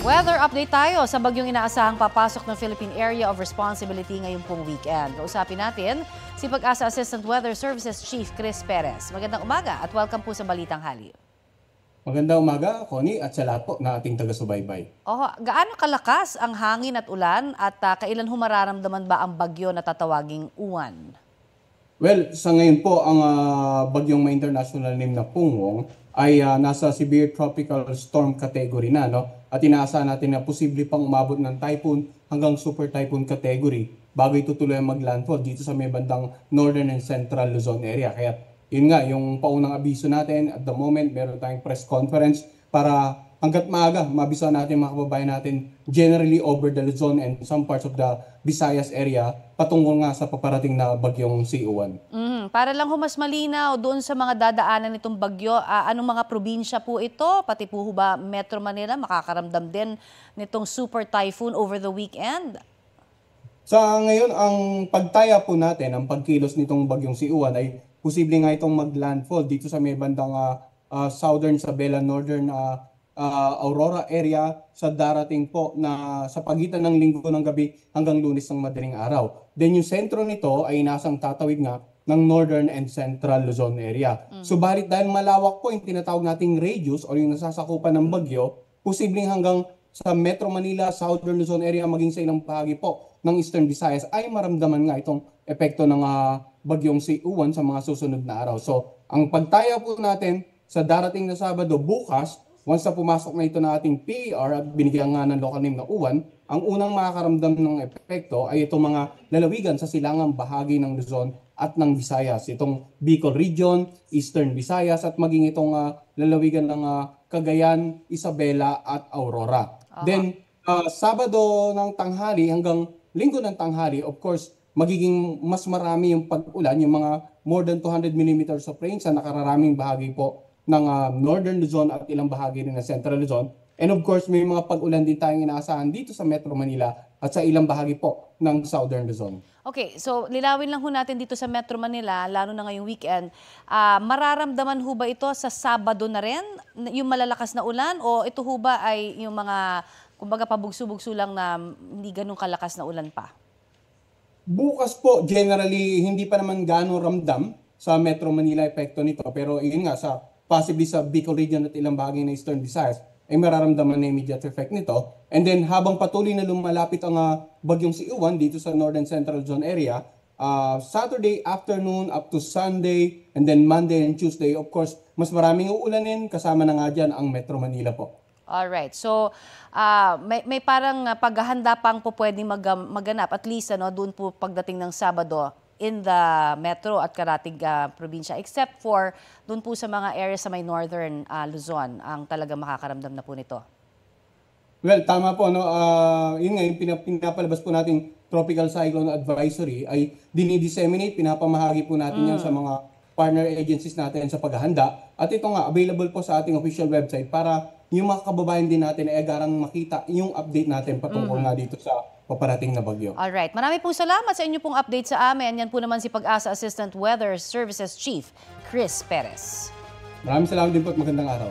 Weather update tayo sa bagyong inaasahang papasok ng Philippine Area of Responsibility ngayong pong weekend. Kausapin natin si Pag-asa Assistant Weather Services Chief Chris Perez. Magandang umaga at welcome po sa Balitang Hali. Magandang umaga, Connie, at sa lahat po na ating taga-subaybay. Gaano kalakas ang hangin at ulan at kailan mararamdaman ba ang bagyo na tatawaging Uwan? Well, sa ngayon po, ang bagyong may international name na Pungwong ay nasa severe tropical storm category na, no? At inaasahan natin na posible pang umabot ng typhoon hanggang super typhoon category bago ito tuloy maglandfall dito sa may bandang northern and central Luzon area. Kaya yun nga, yung paunang abiso natin at the moment, meron tayong press conference para hanggat maaga, mabisahan natin mga kababayan natin generally over the Luzon and some parts of the Visayas area patungkol nga sa paparating na bagyong si Uwan. Para lang mas malinaw doon sa mga dadaanan nitong bagyo, anong mga probinsya po ito? Pati po ba Metro Manila makakaramdam din nitong super typhoon over the weekend? Sa ngayon, ang pagtaya po natin, ang pagkilos nitong bagyong si Uwan ay posible nga itong maglandfall dito sa may bandang southern Isabela, northern Aurora area sa darating po na sa pagitan ng linggo ng gabi hanggang Lunes ng madaling araw. Then yung sentro nito ay nasang tatawid nga ng northern and central Luzon area. Subalit dahil malawak po yung tinatawag nating radius o yung nasasakupan ng bagyo, posibleng hanggang sa Metro Manila, southern Luzon area maging sa ilang bahagi po ng Eastern Visayas ay maramdaman nga itong epekto ng bagyong si Uwan sa mga susunod na araw. So, ang pagtaya po natin sa darating na Sabado bukas, once na pumasok na ito na ating PER at binigyan nga ng local name na Uwan, ang unang makakaramdam ng epekto ay itong mga lalawigan sa silangang bahagi ng Luzon at ng Visayas. Itong Bicol Region, Eastern Visayas at maging itong lalawigan ng Cagayan, Isabela at Aurora. Then, Sabado ng tanghali hanggang Linggo ng tanghali, of course, magiging mas marami yung pag-ulan, yung mga more than 200 millimeters of rain sa nakararaming bahagi po ng Northern Luzon at ilang bahagi rin ng Central Luzon. And of course, may mga pag-ulan din tayong inaasahan dito sa Metro Manila at sa ilang bahagi po ng Southern Luzon. Okay, so lilawin lang ho natin dito sa Metro Manila, lalo na ngayong weekend. Mararamdaman ho ba ito sa Sabado na rin, yung malalakas na ulan? O ito ho ba ay yung mga, kumbaga pabugso-bugso lang na hindi ganun kalakas na ulan pa? Bukas po, generally, hindi pa naman gano'ng ramdam sa Metro Manila epekto nito. Pero yun nga, possibly sa Bicol Region at ilang bahagi ng Eastern Visayas, ay mararamdaman na immediate effect nito. And then habang patuloy na lumalapit ang bagyong si Uwan dito sa Northern Central Zone area, Saturday afternoon up to Sunday, and then Monday and Tuesday, of course, mas maraming uulanin, kasama na nga dyan ang Metro Manila po. Alright, so may parang paghahanda pang po pwedeng maganap, at least doon po pagdating ng Sabado, in the Metro at Karatig probinsya, except for doon po sa mga areas sa may northern Luzon ang talaga makakaramdam na po nito. Well, tama po. No? Yun nga, yung pinapalabas po nating Tropical Cyclone Advisory ay dinidisseminate, pinapamahagi po natin yan sa mga partner agencies natin sa paghahanda. At ito nga, available po sa ating official website para yung mga kababayan din natin ay agarang makita yung update natin patungkol nga dito sa paparating na bagyo. Alright, marami pong salamat sa inyo pong update sa amin. Yan po naman si Pag-asa Assistant Weather Services Chief Chris Perez. Maraming salamat din po at magandang araw.